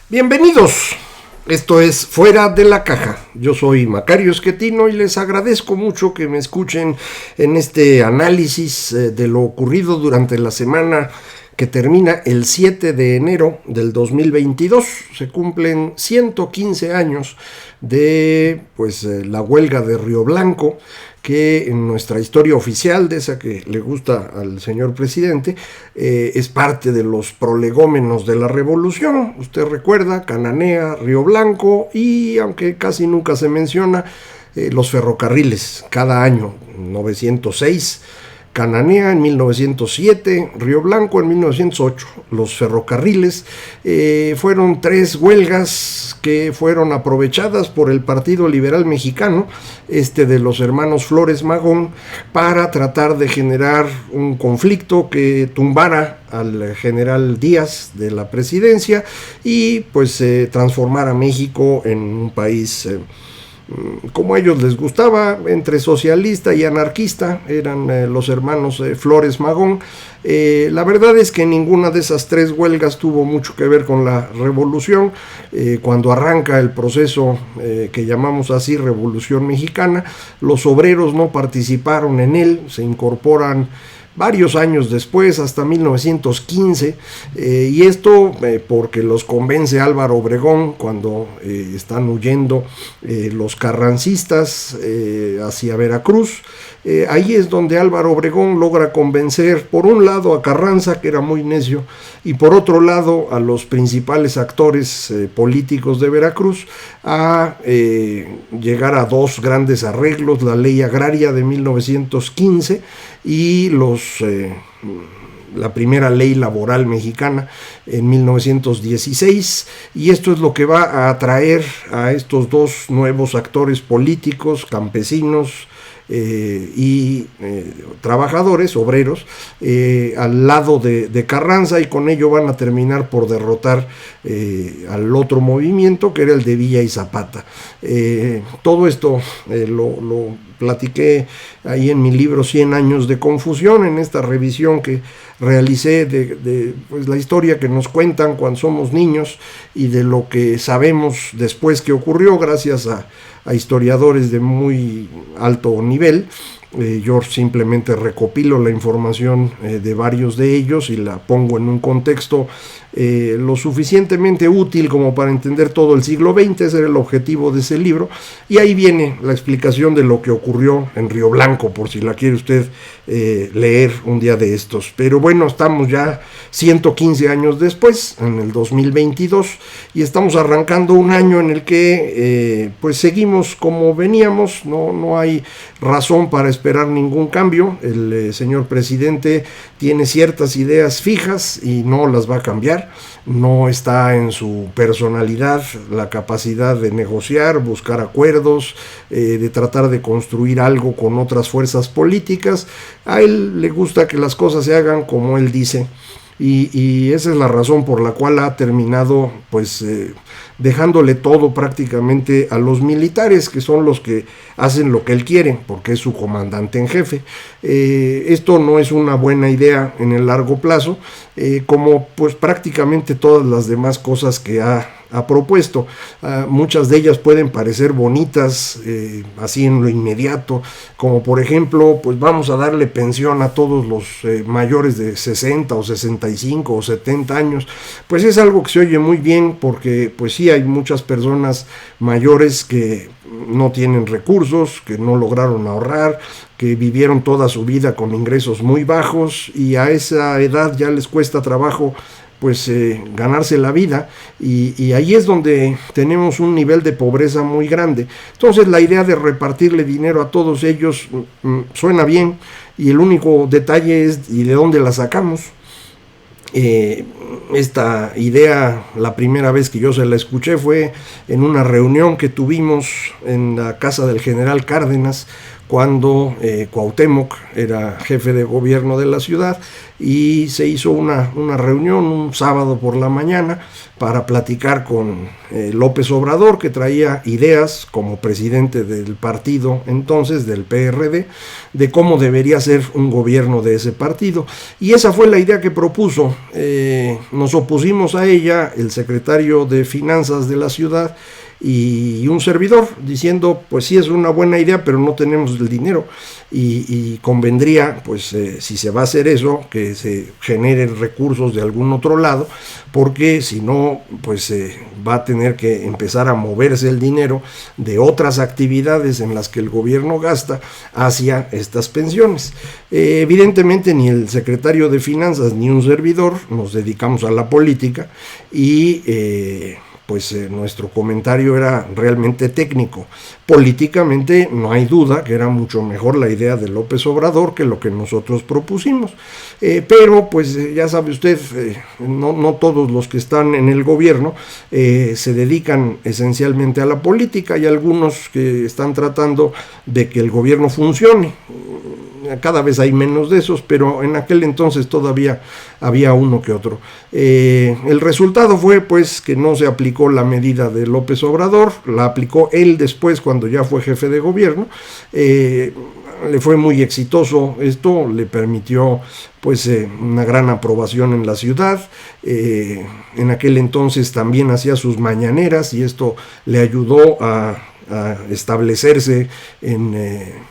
Bienvenidos, esto es Fuera de la Caja. Yo soy Macario Esquetino y les agradezco mucho que me escuchen en este análisis de lo ocurrido durante la semana que termina el 7 de enero del 2022. Se cumplen 115 años de la huelga de Río Blanco, que en nuestra historia oficial, de esa que le gusta al señor presidente, es parte de los prolegómenos de la revolución. Usted recuerda, Cananea, Río Blanco y, aunque casi nunca se menciona, los ferrocarriles cada año. 906, Cananea en 1907, Río Blanco en 1908. Los ferrocarriles fueron 3 huelgas que fueron aprovechadas por el Partido Liberal Mexicano, de los hermanos Flores Magón, para tratar de generar un conflicto que tumbara al general Díaz de la presidencia y transformar a México en un país como a ellos les gustaba, entre socialista y anarquista. Eran los hermanos Flores Magón. La verdad es que ninguna de esas 3 huelgas tuvo mucho que ver con la revolución. Cuando arranca el proceso que llamamos así Revolución Mexicana, los obreros no participaron en él, se incorporan varios años después, hasta 1915, y esto porque los convence Álvaro Obregón cuando están huyendo los carrancistas hacia Veracruz. Ahí es donde Álvaro Obregón logra convencer, por un lado, a Carranza, que era muy necio, y por otro lado, a los principales actores políticos de Veracruz, a llegar a 2 grandes arreglos: la Ley Agraria de 1915 y la primera ley laboral mexicana en 1916, y esto es lo que va a atraer a estos 2 nuevos actores políticos, campesinos y trabajadores, obreros, al lado de Carranza, y con ello van a terminar por derrotar al otro movimiento, que era el de Villa y Zapata. Todo esto lo platiqué ahí en mi libro 100 años de confusión, en esta revisión que realicé de la historia que nos cuentan cuando somos niños y de lo que sabemos después que ocurrió, gracias a historiadores de muy alto nivel. Yo simplemente recopilo la información de varios de ellos y la pongo en un contexto lo suficientemente útil como para entender todo el siglo XX. Ese era el objetivo de ese libro, y ahí viene la explicación de lo que ocurrió en Río Blanco, por si la quiere usted leer un día de estos. Pero bueno, estamos ya 115 años después, en el 2022, y estamos arrancando un año en el que seguimos como veníamos. No hay razón para esperar ningún cambio. El señor presidente tiene ciertas ideas fijas y no las va a cambiar. No está en su personalidad la capacidad de negociar, buscar acuerdos, de tratar de construir algo con otras fuerzas políticas. A él le gusta que las cosas se hagan como él dice, y esa es la razón por la cual ha terminado dejándole todo prácticamente a los militares, que son los que hacen lo que él quiere, porque es su comandante en jefe. Esto no es una buena idea en el largo plazo, como prácticamente todas las demás cosas que ha propuesto. Muchas de ellas pueden parecer bonitas así en lo inmediato, como por ejemplo, vamos a darle pensión a todos los mayores de 60 o 65 o 70 años. Pues es algo que se oye muy bien, porque sí hay muchas personas mayores que no tienen recursos, que no lograron ahorrar, que vivieron toda su vida con ingresos muy bajos, y a esa edad ya les cuesta trabajo ganarse la vida, y ahí es donde tenemos un nivel de pobreza muy grande. Entonces la idea de repartirle dinero a todos ellos suena bien, y el único detalle es ¿y de dónde la sacamos? Esta idea, la primera vez que yo se la escuché fue en una reunión que tuvimos en la casa del general Cárdenas, cuando Cuauhtémoc era jefe de gobierno de la ciudad, y se hizo una reunión un sábado por la mañana para platicar con López Obrador, que traía ideas como presidente del partido entonces, del PRD, de cómo debería ser un gobierno de ese partido. Y esa fue la idea que propuso. Nos opusimos a ella el secretario de Finanzas de la ciudad y un servidor, diciendo, pues sí es una buena idea, pero no tenemos el dinero, y convendría, pues si se va a hacer eso, que se generen recursos de algún otro lado, porque si no, pues va a tener que empezar a moverse el dinero de otras actividades en las que el gobierno gasta hacia estas pensiones. Evidentemente ni el secretario de Finanzas ni un servidor nos dedicamos a la política, y nuestro comentario era realmente técnico. Políticamente no hay duda que era mucho mejor la idea de López Obrador que lo que nosotros propusimos, pero pues ya sabe usted, no todos los que están en el gobierno se dedican esencialmente a la política. Hay algunos que están tratando de que el gobierno funcione. Cada vez hay menos de esos, pero en aquel entonces todavía había uno que otro. El resultado fue pues que no se aplicó la medida de López Obrador, la aplicó él después cuando ya fue jefe de gobierno. Le fue muy exitoso esto, le permitió pues una gran aprobación en la ciudad. En aquel entonces también hacía sus mañaneras, y esto le ayudó a establecerse en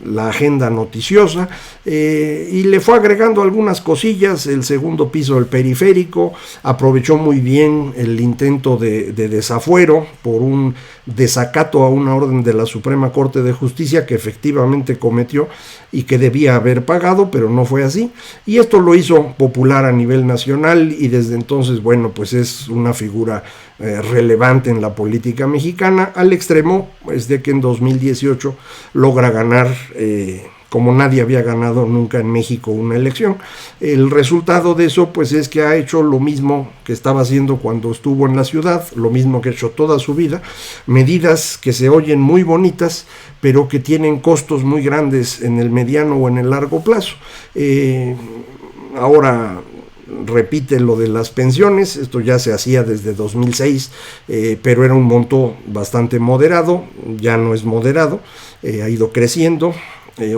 la agenda noticiosa, y le fue agregando algunas cosillas. El segundo piso del periférico, aprovechó muy bien el intento de desafuero por un desacato a una orden de la Suprema Corte de Justicia que efectivamente cometió y que debía haber pagado, pero no fue así, y esto lo hizo popular a nivel nacional, y desde entonces, bueno, pues es una figura relevante en la política mexicana, al extremo pues de que en 2018 logra ganar como nadie había ganado nunca en México una elección. El resultado de eso pues es que ha hecho lo mismo que estaba haciendo cuando estuvo en la ciudad, lo mismo que ha hecho toda su vida, medidas que se oyen muy bonitas, pero que tienen costos muy grandes en el mediano o en el largo plazo. Ahora repite lo de las pensiones, esto ya se hacía desde 2006, pero era un monto bastante moderado, ya no es moderado, ha ido creciendo.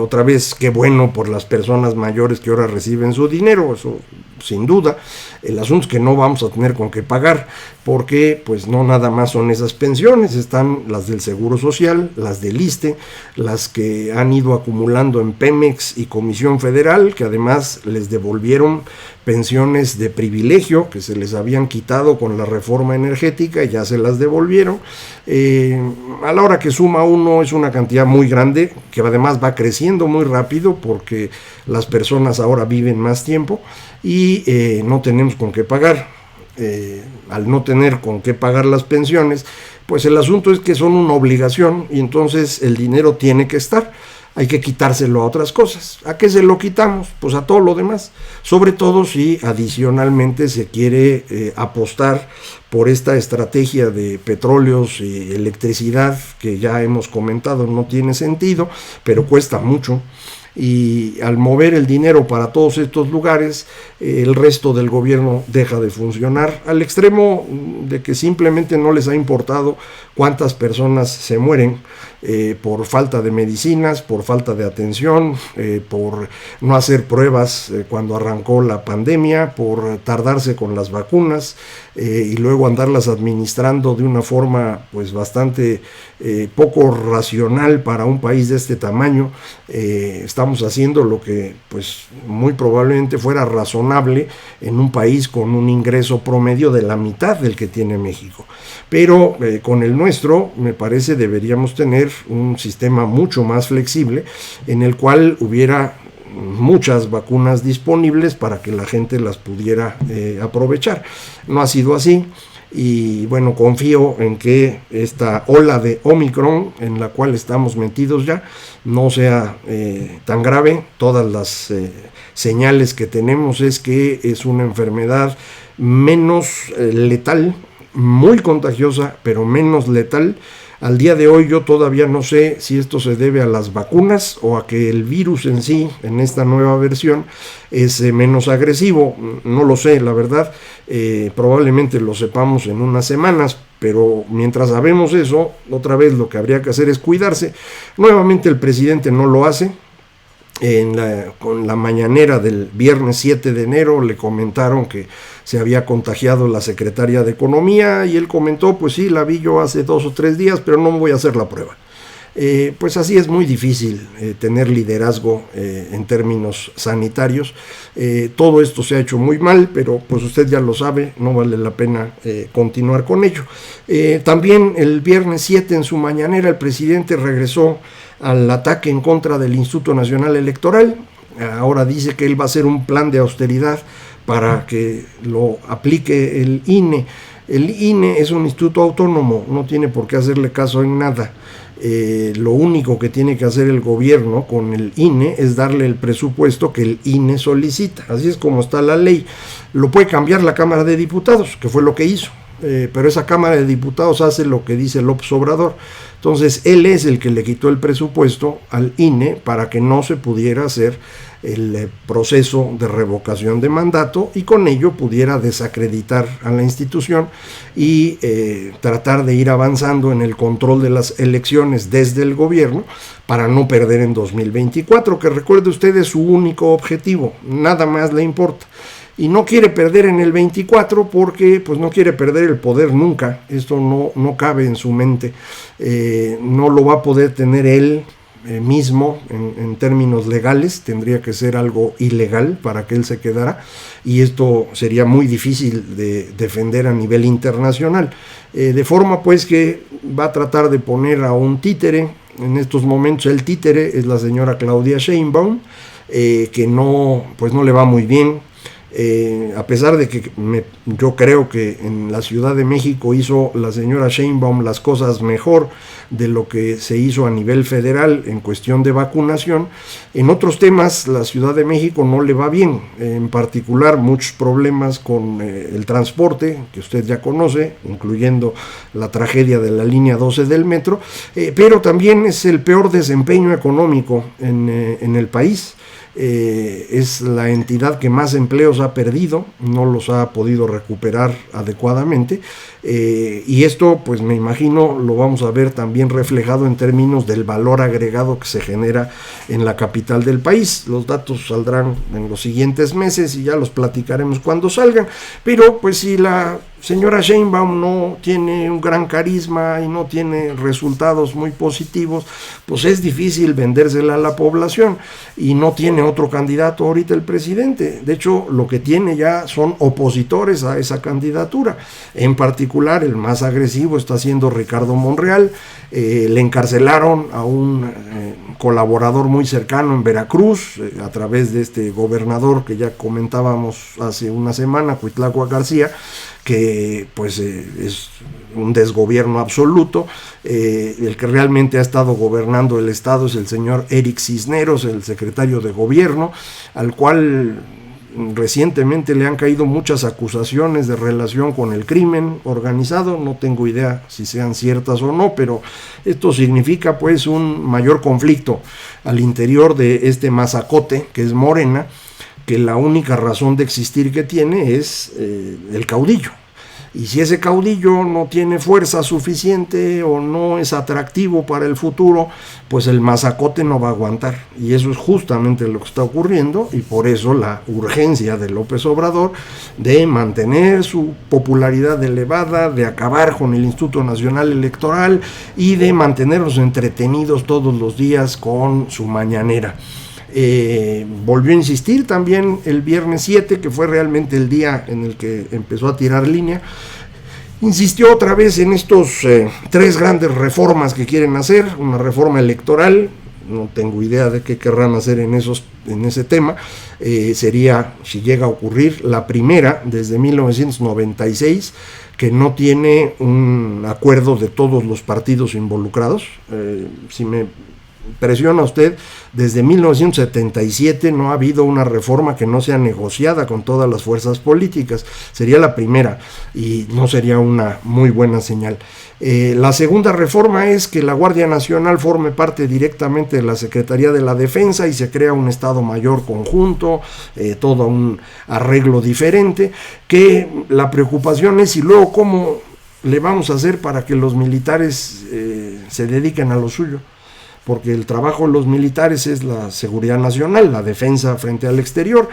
Otra vez, qué bueno por las personas mayores que ahora reciben su dinero, eso sin duda. El asunto es que no vamos a tener con qué pagar, porque pues no nada más son esas pensiones, están las del Seguro Social, las del ISSSTE, las que han ido acumulando en Pemex y Comisión Federal, que además les devolvieron pensiones de privilegio que se les habían quitado con la reforma energética, y ya se las devolvieron. A la hora que suma uno es una cantidad muy grande, que además va creciendo muy rápido porque las personas ahora viven más tiempo, y no tenemos con qué pagar. Al no tener con qué pagar las pensiones, pues el asunto es que son una obligación, y entonces el dinero tiene que estar. Hay que quitárselo a otras cosas. ¿A qué se lo quitamos? Pues a todo lo demás. Sobre todo si adicionalmente se quiere apostar por esta estrategia de petróleos y electricidad, que ya hemos comentado no tiene sentido, pero cuesta mucho. Y al mover el dinero para todos estos lugares, el resto del gobierno deja de funcionar, al extremo de que simplemente no les ha importado cuántas personas se mueren por falta de medicinas, por falta de atención, por no hacer pruebas cuando arrancó la pandemia, por tardarse con las vacunas y luego andarlas administrando de una forma pues bastante poco racional para un país de este tamaño. Estamos haciendo lo que pues muy probablemente fuera razonable en un país con un ingreso promedio de la mitad del que tiene México, pero con el nuestro me parece deberíamos tener un sistema mucho más flexible en el cual hubiera muchas vacunas disponibles para que la gente las pudiera aprovechar. No ha sido así. Y bueno, confío en que esta ola de Omicron en la cual estamos metidos ya no sea tan grave. Todas las señales que tenemos es que es una enfermedad menos letal, muy contagiosa, pero menos letal, Al día de hoy yo todavía no sé si esto se debe a las vacunas o a que el virus en sí, en esta nueva versión, es menos agresivo. No lo sé, la verdad. Probablemente lo sepamos en unas semanas, pero mientras sabemos eso, otra vez lo que habría que hacer es cuidarse. Nuevamente el presidente no lo hace. Con la mañanera del viernes 7 de enero le comentaron que se había contagiado la secretaria de Economía y él comentó, pues sí, la vi yo hace 2 o 3 días, pero no me voy a hacer la prueba. Pues así es muy difícil tener liderazgo en términos sanitarios. Todo esto se ha hecho muy mal, pero pues usted ya lo sabe, no vale la pena continuar con ello. También el viernes 7 en su mañanera el presidente regresó al ataque en contra del Instituto Nacional Electoral. Ahora dice que él va a hacer un plan de austeridad para que lo aplique el INE. El INE es un instituto autónomo, no tiene por qué hacerle caso en nada. Lo único que tiene que hacer el gobierno con el INE es darle el presupuesto que el INE solicita. Así es como está la ley. Lo puede cambiar la Cámara de Diputados, que fue lo que hizo. Pero esa Cámara de Diputados hace lo que dice López Obrador. Entonces él es el que le quitó el presupuesto al INE para que no se pudiera hacer el proceso de revocación de mandato y con ello pudiera desacreditar a la institución y tratar de ir avanzando en el control de las elecciones desde el gobierno para no perder en 2024, que recuerde usted es su único objetivo, nada más le importa. Y no quiere perder en el 24 porque pues no quiere perder el poder nunca. Esto no cabe en su mente. No lo va a poder tener él mismo en términos legales. Tendría que ser algo ilegal para que él se quedara. Y esto sería muy difícil de defender a nivel internacional. De forma pues que va a tratar de poner a un títere. En estos momentos el títere es la señora Claudia Sheinbaum, que no le va muy bien. A pesar de que yo creo que en la Ciudad de México hizo la señora Sheinbaum las cosas mejor de lo que se hizo a nivel federal en cuestión de vacunación, en otros temas la Ciudad de México no le va bien, en particular muchos problemas con el transporte, que usted ya conoce, incluyendo la tragedia de la línea 12 del metro, pero también es el peor desempeño económico en el país. Es la entidad que más empleos ha perdido, no los ha podido recuperar adecuadamente, y esto pues me imagino lo vamos a ver también reflejado en términos del valor agregado que se genera en la capital del país. Los datos saldrán en los siguientes meses y ya los platicaremos cuando salgan, pero pues si la señora Sheinbaum no tiene un gran carisma y no tiene resultados muy positivos, pues es difícil vendérsela a la población y no tiene otro candidato ahorita el presidente. De hecho, lo que tiene ya son opositores a esa candidatura. En particular, el más agresivo está siendo Ricardo Monreal. Le encarcelaron a un colaborador muy cercano en Veracruz a través de este gobernador que ya comentábamos hace una semana, Cuitláhuac García, que pues es un desgobierno absoluto. El que realmente ha estado gobernando el estado es el señor Eric Cisneros, el secretario de gobierno, al cual recientemente le han caído muchas acusaciones de relación con el crimen organizado. No tengo idea si sean ciertas o no, pero esto significa pues un mayor conflicto al interior de este mazacote que es Morena, que la única razón de existir que tiene es el caudillo. Y si ese caudillo no tiene fuerza suficiente o no es atractivo para el futuro, pues el mazacote no va a aguantar. Y eso es justamente lo que está ocurriendo, y por eso la urgencia de López Obrador de mantener su popularidad elevada, de acabar con el Instituto Nacional Electoral y de mantenerlos entretenidos todos los días con su mañanera. Volvió a insistir también el viernes 7, que fue realmente el día en el que empezó a tirar línea. Insistió otra vez en estos 3 grandes reformas que quieren hacer. Una reforma electoral, no tengo idea de qué querrán hacer en ese tema. Sería, si llega a ocurrir, la primera desde 1996 que no tiene un acuerdo de todos los partidos involucrados. Si me presiona usted, desde 1977 no ha habido una reforma que no sea negociada con todas las fuerzas políticas. Sería la primera y no sería una muy buena señal. La segunda reforma es que la Guardia Nacional forme parte directamente de la Secretaría de la Defensa y se crea un Estado Mayor conjunto, todo un arreglo diferente, que la preocupación es y luego cómo le vamos a hacer para que los militares se dediquen a lo suyo, porque el trabajo de los militares es la seguridad nacional, la defensa frente al exterior.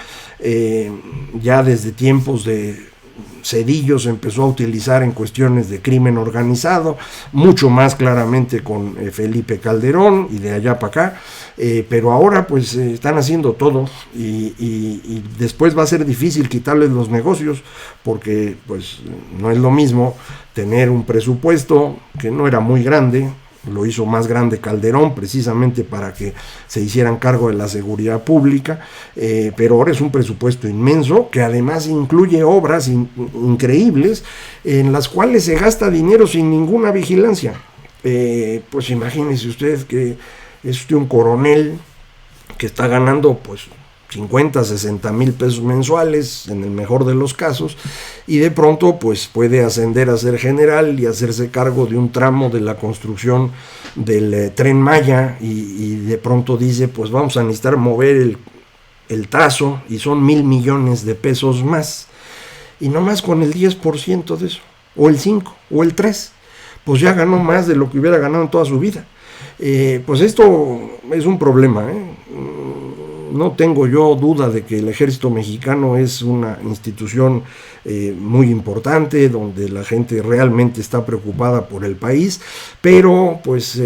Ya desde tiempos de Cedillo se empezó a utilizar en cuestiones de crimen organizado, mucho más claramente con Felipe Calderón y de allá para acá, pero ahora pues están haciendo todo y después va a ser difícil quitarles los negocios, porque pues no es lo mismo tener un presupuesto que no era muy grande. Lo hizo más grande Calderón precisamente para que se hicieran cargo de la seguridad pública, pero ahora es un presupuesto inmenso que además incluye obras increíbles en las cuales se gasta dinero sin ninguna vigilancia. Pues imagínese usted que es usted un coronel que está ganando pues 50, 60 mil pesos mensuales en el mejor de los casos, y de pronto pues puede ascender a ser general y hacerse cargo de un tramo de la construcción del Tren Maya, y de pronto dice pues vamos a necesitar mover el trazo y son 1,000 millones de pesos más, y nomás con el 10% de eso, o el 5, o el 3, pues ya ganó más de lo que hubiera ganado en toda su vida. Pues esto es un problema, No tengo yo duda de que el ejército mexicano es una institución muy importante, donde la gente realmente está preocupada por el país, pero pues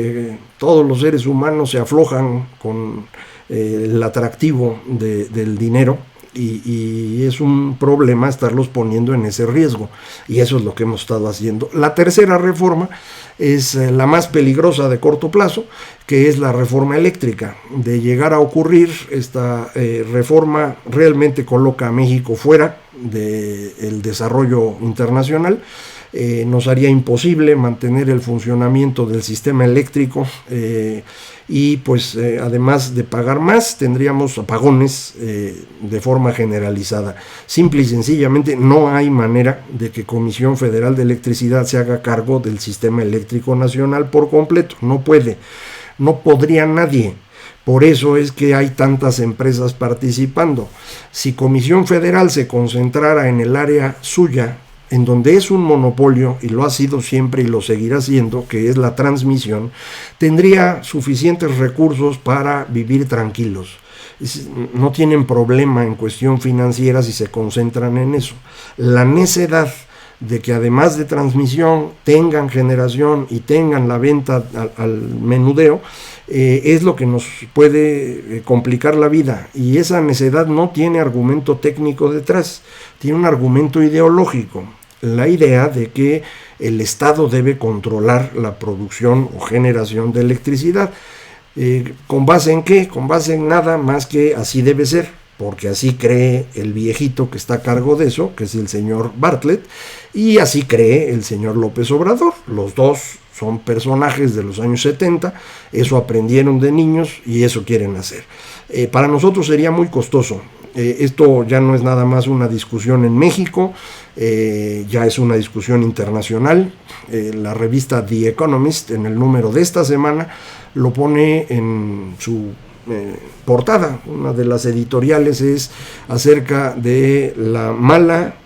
todos los seres humanos se aflojan con el atractivo del dinero, y es un problema estarlos poniendo en ese riesgo, y eso es lo que hemos estado haciendo. La tercera reforma es la más peligrosa de corto plazo, que es la reforma eléctrica. De llegar a ocurrir, esta reforma realmente coloca a México fuera del desarrollo internacional. Nos haría imposible mantener el funcionamiento del sistema eléctrico, y pues además de pagar más, tendríamos apagones de forma generalizada. Simple y sencillamente no hay manera de que Comisión Federal de Electricidad se haga cargo del sistema eléctrico nacional por completo. No puede, no podría nadie. Por eso es que hay tantas empresas participando. Si Comisión Federal se concentrara en el área suya, en donde es un monopolio, y lo ha sido siempre y lo seguirá siendo, que es la transmisión, tendría suficientes recursos para vivir tranquilos. No tienen problema en cuestión financiera si se concentran en eso. La necedad de que además de transmisión tengan generación y tengan la venta al menudeo, es lo que nos puede complicar la vida, y esa necedad no tiene argumento técnico detrás, tiene un argumento ideológico. La idea de que el Estado debe controlar la producción o generación de electricidad. ¿Con base en qué? Con base en nada más que así debe ser, porque así cree el viejito que está a cargo de eso, que es el señor Bartlett, y así cree el señor López Obrador. Los dos son personajes de los años 70, eso aprendieron de niños y eso quieren hacer. Para nosotros sería muy costoso. Esto ya no es nada más una discusión en México, ya es una discusión internacional. La revista The Economist, en el número de esta semana, lo pone en su portada. Una de las editoriales es acerca de la mala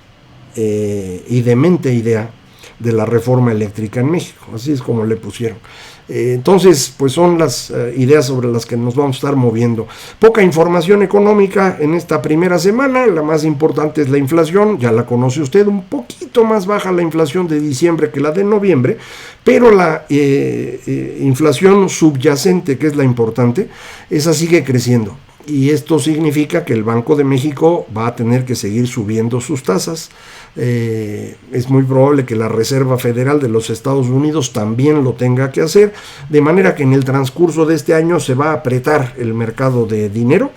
y demente idea de la reforma eléctrica en México, así es como le pusieron. Entonces, pues son las ideas sobre las que nos vamos a estar moviendo. Poca información económica en esta primera semana. La más importante es la inflación, ya la conoce usted, un poquito más baja la inflación de diciembre que la de noviembre, pero la inflación subyacente, que es la importante, esa sigue creciendo. Y esto significa que el Banco de México va a tener que seguir subiendo sus tasas. Es muy probable que la Reserva Federal de los Estados Unidos también lo tenga que hacer, de manera que en el transcurso de este año se va a apretar el mercado de dinero.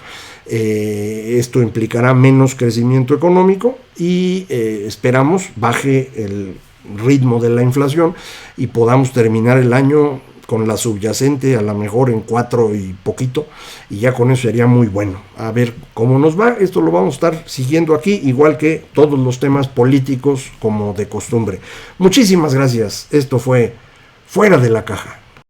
Esto implicará menos crecimiento económico y esperamos baje el ritmo de la inflación y podamos terminar el año con la subyacente a lo mejor en 4 y poquito, y ya con eso sería muy bueno. A ver cómo nos va, esto lo vamos a estar siguiendo aquí, igual que todos los temas políticos como de costumbre. Muchísimas gracias, esto fue Fuera de la Caja.